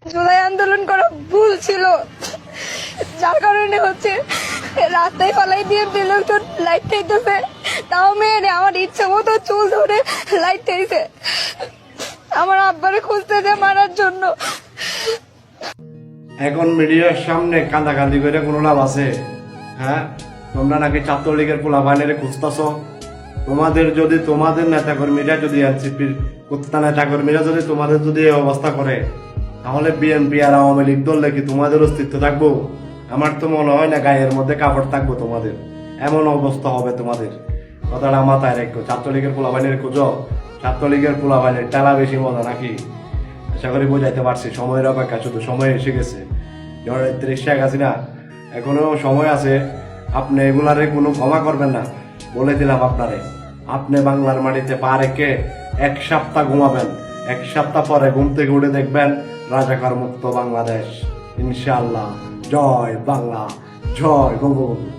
জুলাই আন্দোলন করা ভুল ছিল, যার কারণে রাস্তায় ফালাই দিয়ে লোকজন লাইট খাইতেছে, তাও মেয়েরে আমার ইচ্ছা মতো চুল ধরে লাইট খাইছে আমার আব্বারে খুঁজতে মারার জন্য। এখন মিডিয়ার সামনে কান্দাকান্দি করে কোনো লাভ আছে? হ্যাঁ, তোমরা নাকি ছাত্রলীগের পোলাপাইনের খুঁজতেছ। তোমাদের নেতাকর্মীরা যদি এনসিপির কুত্তা নেতাকর্মীরা যদি তোমাদের যদি এই অবস্থা করে, তাহলে বিএনপি আর আওয়ামী লীগ দল কি তোমাদের অস্তিত্ব থাকবো? আমার তো মনে হয় না গায়ের মধ্যে কাপড় থাকবো তোমাদের, এমন অবস্থা হবে তোমাদের। কথাটা মাথায় রেখো। ছাত্রলীগের পোলাপাইনের খুঁজো, ছাত্রলীগের পোলাপাইনের টেলা বেশি মজা নাকি? আশা করি বোঝাইতে পারছি। সময়ের অপেক্ষা, শুধু সময় এসে গেছে। জননেত্রী শেখ হাসিনা, এখনো সময় আছে। আপনি এগুলারে কোনো ক্ষমা করবেন না, বলে দিলাম আপনারে। আপনি বাংলার মাটিতে পা রেখে 1 সপ্তাহ ঘুমাবেন, 1 সপ্তাহ পরে ঘুম থেকে উঠে দেখবেন রাজাকার মুক্ত বাংলাদেশ, ইনশাআল্লাহ। জয় বাংলা, জয় বঙ্গবন্ধু।